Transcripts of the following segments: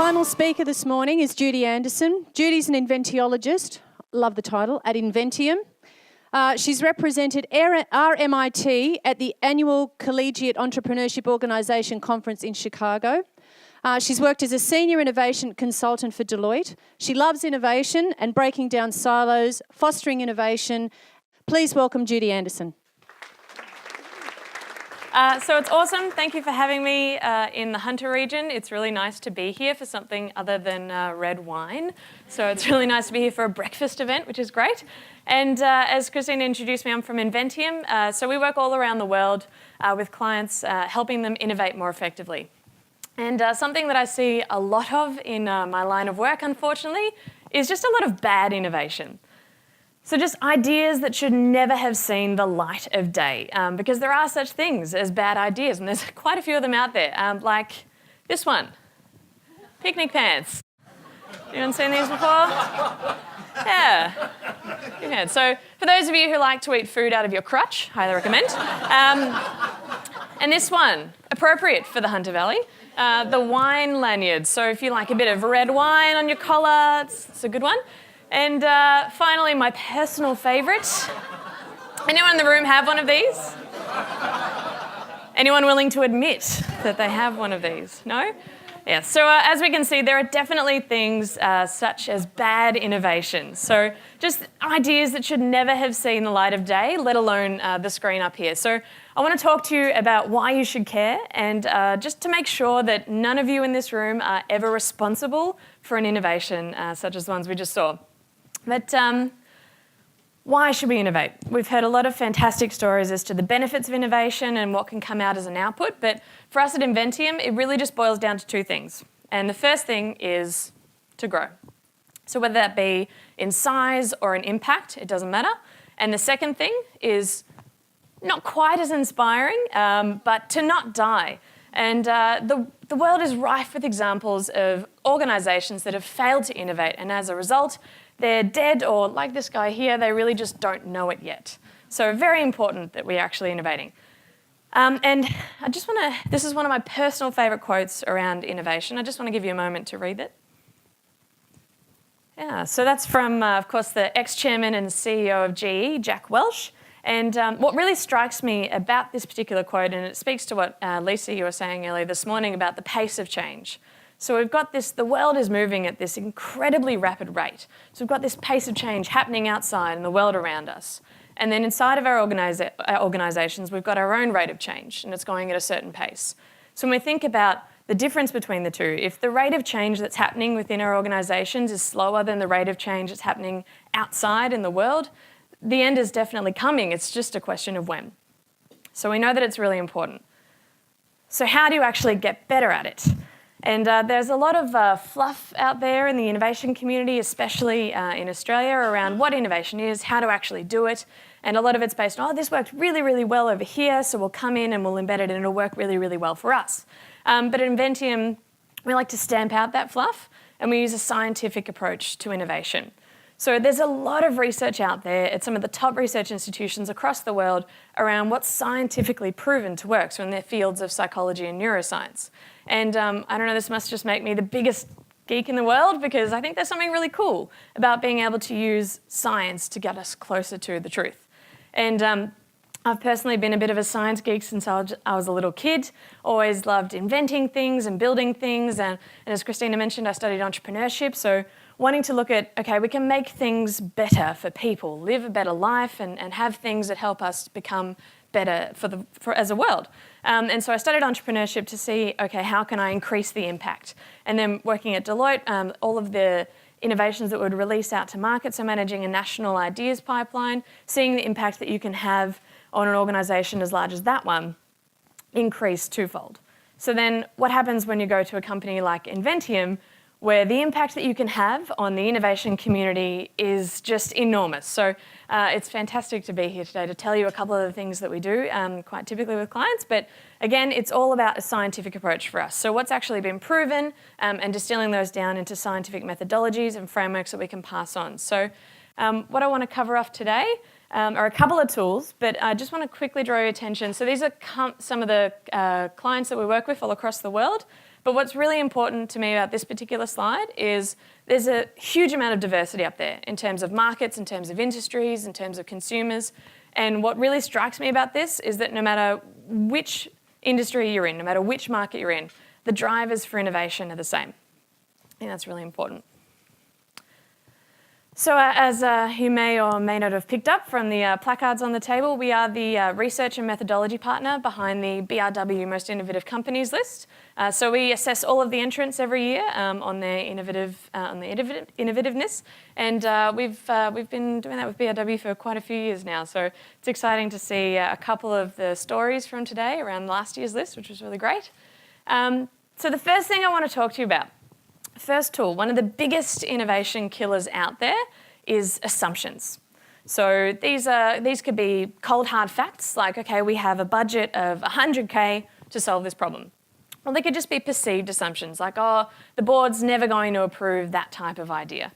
final speaker this morning is Judy Anderson. Judy's an inventiologist, love the title, at Inventium. She's represented RMIT at the annual Collegiate Entrepreneurship Organisation Conference in Chicago. She's worked as a senior innovation consultant for Deloitte. She loves innovation and breaking down silos, fostering innovation. Please welcome Judy Anderson. So it's awesome. Thank you for having me in the Hunter region. It's really nice to be here for something other than red wine. So it's really nice to be here for a breakfast event, which is great. And as Christine introduced me, I'm from Inventium. So we work all around the world with clients, helping them innovate more effectively. And something that I see a lot of in my line of work, unfortunately, is just a lot of bad innovation. So just ideas that should never have seen the light of day, because there are such things as bad ideas, and there's quite a few of them out there, like this one, picnic pants. Anyone seen these before? Yeah. So for those of you who like to eat food out of your crutch, highly recommend. And this one, appropriate for the Hunter Valley, the wine lanyard. So if you like a bit of red wine on your collar, it's a good one. And finally, my personal favourite. Anyone in the room have one of these? Anyone willing to admit that they have one of these? No? Yeah, so as we can see, there are definitely things such as bad innovation. So just ideas that should never have seen the light of day, let alone the screen up here. So I want to talk to you about why you should care, and just to make sure that none of you in this room are ever responsible for an innovation such as the ones we just saw. But why should we innovate? We've heard a lot of fantastic stories as to the benefits of innovation and what can come out as an output, but for us at Inventium, it really just boils down to two things. And the first thing is to grow. So whether that be in size or in impact, it doesn't matter. And the second thing is not quite as inspiring, but to not die. And the world is rife with examples of organisations that have failed to innovate, and as a result, they're dead, or like this guy here, they really just don't know it yet. So very important that we're actually innovating. And I just want to, this is one of my personal favourite quotes around innovation. I just want to give you a moment to read it. Yeah, so that's from, of course, the ex-chairman and CEO of GE, Jack Welch. And what really strikes me about this particular quote, and it speaks to what Lisa, you were saying earlier this morning about the pace of change. So we've got this, the world is moving at this incredibly rapid rate. So we've got this pace of change happening outside in the world around us. And then inside of our organisations, we've got our own rate of change, and it's going at a certain pace. So when we think about the difference between the two, if the rate of change that's happening within our organisations is slower than the rate of change that's happening outside in the world, the end is definitely coming. It's just a question of when. So we know that it's really important. So how do you actually get better at it? And there's a lot of fluff out there in the innovation community, especially in Australia, around what innovation is, how to actually do it. And a lot of it's based on, oh, this worked really, really well over here, so we'll come in and we'll embed it and it'll work really, really well for us. But at Inventium, we like to stamp out that fluff, and we use a scientific approach to innovation. So there's a lot of research out there at some of the top research institutions across the world around what's scientifically proven to work, so in their fields of psychology and neuroscience. And I don't know, this must just make me the biggest geek in the world, because I think there's something really cool about being able to use science to get us closer to the truth. And I've personally been a bit of a science geek since I was a little kid, always loved inventing things and building things. And as Christina mentioned, I studied entrepreneurship, so wanting to look at, okay, we can make things better for people, live a better life, and have things that help us become better as a world. And so I studied entrepreneurship to see, okay, how can I increase the impact? And then working at Deloitte, all of the innovations that would release out to market, so managing a national ideas pipeline, seeing the impact that you can have on an organisation as large as that one, increased twofold. So then what happens when you go to a company like Inventium, where the impact that you can have on the innovation community is just enormous. So it's fantastic to be here today to tell you a couple of the things that we do, quite typically with clients, but again, it's all about a scientific approach for us. So what's actually been proven, and distilling those down into scientific methodologies and frameworks that we can pass on. So what I want to cover off today are a couple of tools, but I just want to quickly draw your attention. So these are some of the clients that we work with all across the world. But what's really important to me about this particular slide is there's a huge amount of diversity up there in terms of markets, in terms of industries, in terms of consumers. And what really strikes me about this is that no matter which industry you're in, no matter which market you're in, the drivers for innovation are the same. I think that's really important. So as you may or may not have picked up from the placards on the table, we are the research and methodology partner behind the BRW Most Innovative Companies list. So we assess all of the entrants every year on their innovativeness, and we've been doing that with BRW for quite a few years now. So it's exciting to see a couple of the stories from today around last year's list, which was really great. So the first thing I want to talk to you about, first tool, one of the biggest innovation killers out there is assumptions. So these could be cold hard facts, like, okay, we have a budget of 100K to solve this problem. Or they could just be perceived assumptions, like, oh, the board's never going to approve that type of idea.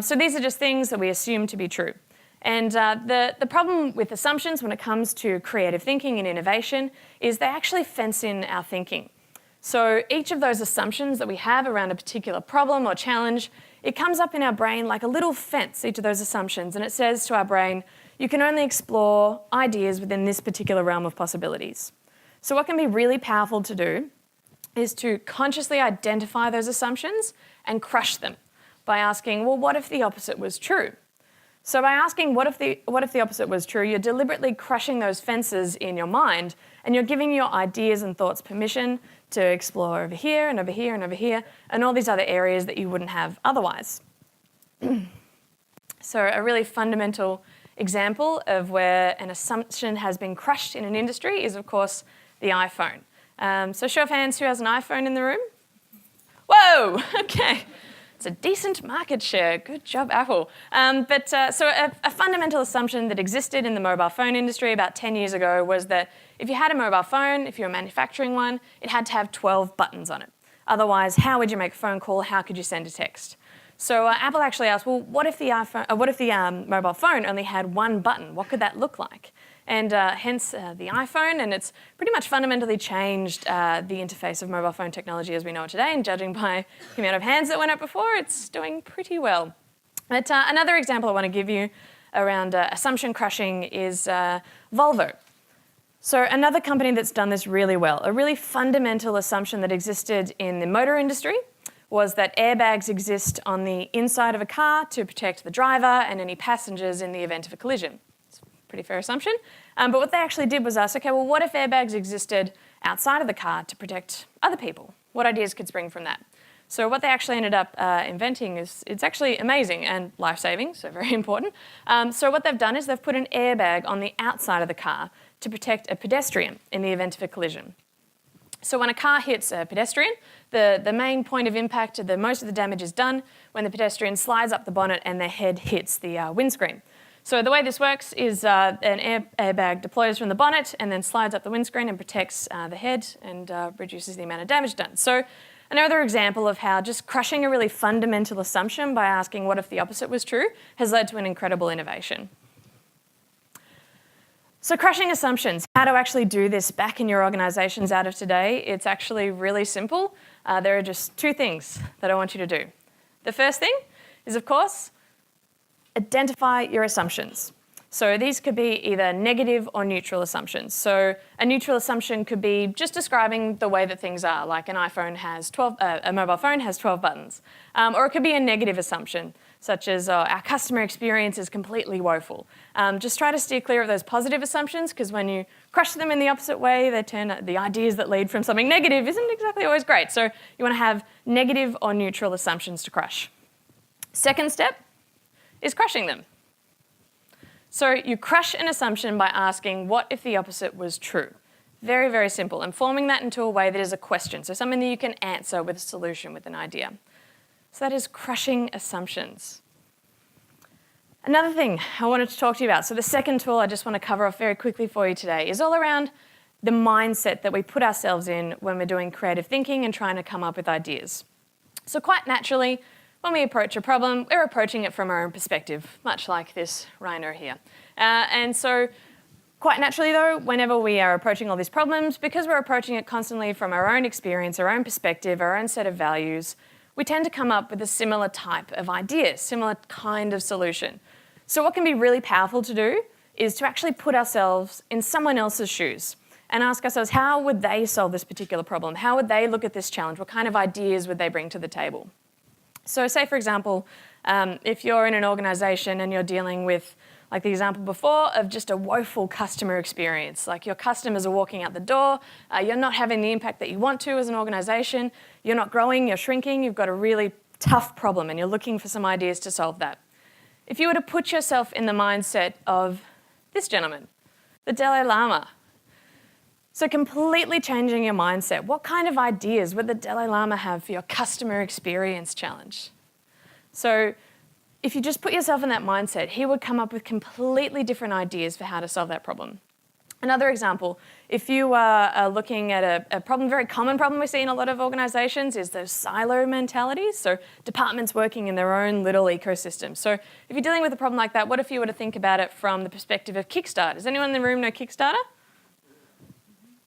So these are just things that we assume to be true. And the problem with assumptions when it comes to creative thinking and innovation is they actually fence in our thinking. So each of those assumptions that we have around a particular problem or challenge, it comes up in our brain like a little fence, each of those assumptions, and it says to our brain, you can only explore ideas within this particular realm of possibilities. So what can be really powerful to do is to consciously identify those assumptions and crush them by asking, well, what if the opposite was true? So by asking what if the opposite was true, you're deliberately crushing those fences in your mind, and you're giving your ideas and thoughts permission to explore over here and over here and over here, and all these other areas that you wouldn't have otherwise. So a really fundamental example of where an assumption has been crushed in an industry is, of course, the iPhone. So show of hands, who has an iPhone in the room? Whoa, okay. It's a decent market share. Good job, Apple. So a fundamental assumption that existed in the mobile phone industry about 10 years ago was that if you had a mobile phone, if you were manufacturing one, it had to have 12 buttons on it. Otherwise, how would you make a phone call? How could you send a text? So Apple actually asked, well, what if the mobile phone only had one button? What could that look like? And hence the iPhone, and it's pretty much fundamentally changed the interface of mobile phone technology as we know it today, and judging by the amount of hands that went up before, it's doing pretty well. But another example I want to give you around assumption crushing is Volvo. So another company that's done this really well, a really fundamental assumption that existed in the motor industry was that airbags exist on the inside of a car to protect the driver and any passengers in the event of a collision. Pretty fair assumption. But what they actually did was ask, okay, well, what if airbags existed outside of the car to protect other people? What ideas could spring from that? So what they actually ended up inventing is, it's actually amazing and life-saving, so very important. So what they've done is they've put an airbag on the outside of the car to protect a pedestrian in the event of a collision. So when a car hits a pedestrian, the main point of impact, most of the damage is done when the pedestrian slides up the bonnet and their head hits the windscreen. So the way this works is an airbag deploys from the bonnet and then slides up the windscreen and protects the head and reduces the amount of damage done. So another example of how just crushing a really fundamental assumption by asking what if the opposite was true has led to an incredible innovation. So crushing assumptions, how to actually do this back in your organisations out of today, it's actually really simple. There are just two things that I want you to do. The first thing is, of course, identify your assumptions. So these could be either negative or neutral assumptions. So a neutral assumption could be just describing the way that things are, like a mobile phone has 12 buttons. Or it could be a negative assumption, such as our customer experience is completely woeful. Just try to steer clear of those positive assumptions, because when you crush them in the opposite way, they turn the ideas that lead from something negative isn't exactly always great. So you want to have negative or neutral assumptions to crush. Second step is crushing them. So you crush an assumption by asking, what if the opposite was true? Very, very simple, and forming that into a way that is a question, so something that you can answer with a solution, with an idea. So that is crushing assumptions. Another thing I wanted to talk to you about, so the second tool I just want to cover off very quickly for you today is all around the mindset that we put ourselves in when we're doing creative thinking and trying to come up with ideas. So quite naturally, when we approach a problem, we're approaching it from our own perspective, much like this rhino here. And so Quite naturally though, whenever we are approaching all these problems, because we're approaching it constantly from our own experience, our own perspective, our own set of values, we tend to come up with a similar type of idea, similar kind of solution. So what can be really powerful to do is to actually put ourselves in someone else's shoes and ask ourselves, how would they solve this particular problem? How would they look at this challenge? What kind of ideas would they bring to the table? So say, for example, if you're in an organisation and you're dealing with, like the example before, of just a woeful customer experience. Like your customers are walking out the door, you're not having the impact that you want to as an organisation, you're not growing, you're shrinking, you've got a really tough problem and you're looking for some ideas to solve that. If you were to put yourself in the mindset of this gentleman, the Dalai Lama, so completely changing your mindset, what kind of ideas would the Dalai Lama have for your customer experience challenge? So if you just put yourself in that mindset, he would come up with completely different ideas for how to solve that problem. Another example, if you are looking at a problem, very common problem we see in a lot of organisations is those silo mentalities, so departments working in their own little ecosystem. So if you're dealing with a problem like that, what if you were to think about it from the perspective of Kickstarter? Does anyone in the room know Kickstarter?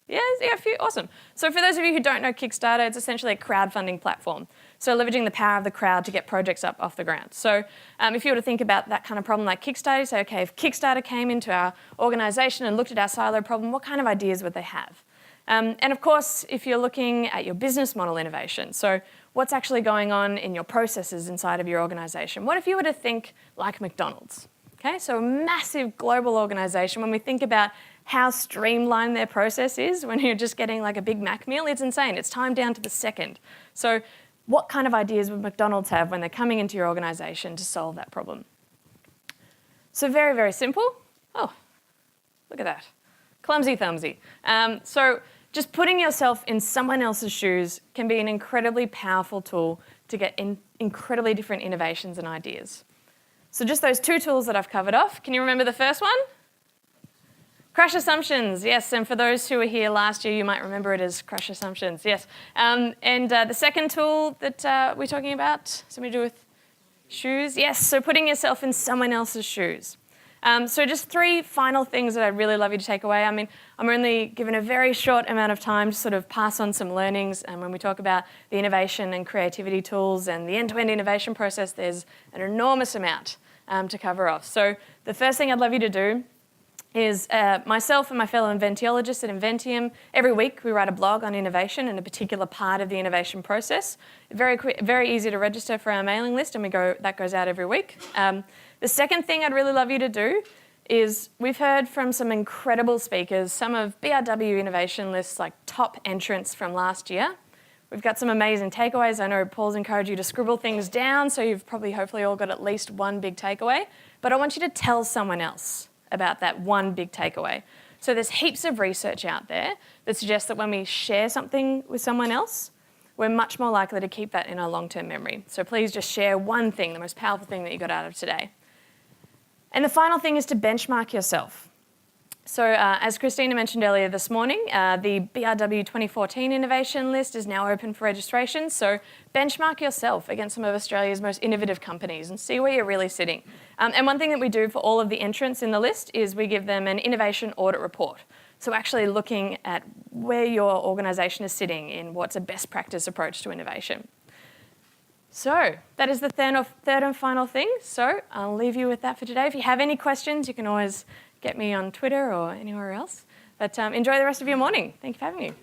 Yes, yeah, a few, awesome. So for those of you who don't know Kickstarter, it's essentially a crowdfunding platform. So leveraging the power of the crowd to get projects up off the ground. So if you were to think about that kind of problem like Kickstarter, you say, okay, if Kickstarter came into our organisation and looked at our silo problem, what kind of ideas would they have? And of course, if you're looking at your business model innovation, so what's actually going on in your processes inside of your organisation? What if you were to think like McDonald's? Okay, so a massive global organisation, when we think about how streamlined their process is when you're just getting like a Big Mac meal, it's insane. It's time down to the second. So what kind of ideas would McDonald's have when they're coming into your organisation to solve that problem? So very, very simple. Oh, look at that. Clumsy thumbsy. So just putting yourself in someone else's shoes can be an incredibly powerful tool to get incredibly different innovations and ideas. So just those two tools that I've covered off. Can you remember the first one? Crush assumptions, yes, and for those who were here last year, you might remember it as crush assumptions, yes. And the second tool that we're talking about, something to do with shoes, yes, so putting yourself in someone else's shoes. So just three final things that I'd really love you to take away. I mean, I'm only given a very short amount of time to sort of pass on some learnings, and when we talk about the innovation and creativity tools and the end-to-end innovation process, there's an enormous amount to cover off. So the first thing I'd love you to do is myself and my fellow inventiologists at Inventium, every week we write a blog on innovation and a particular part of the innovation process. Very easy to register for our mailing list, and that goes out every week. The second thing I'd really love you to do is we've heard from some incredible speakers, some of BRW innovation lists, like top entrants from last year. We've got some amazing takeaways. I know Paul's encouraged you to scribble things down, so you've probably hopefully all got at least one big takeaway. But I want you to tell someone else about that one big takeaway. So there's heaps of research out there that suggests that when we share something with someone else, we're much more likely to keep that in our long-term memory. So please just share one thing, the most powerful thing that you got out of today. And the final thing is to benchmark yourself. So as Christina mentioned earlier this morning, the BRW 2014 innovation list is now open for registration. So benchmark yourself against some of Australia's most innovative companies and see where you're really sitting. And one thing that we do for all of the entrants in the list is we give them an innovation audit report. So actually looking at where your organisation is sitting in what's a best practice approach to innovation. So that is the third and final thing. So I'll leave you with that for today. If you have any questions, you can always get me on Twitter or anywhere else. But enjoy the rest of your morning. Thank you for having me.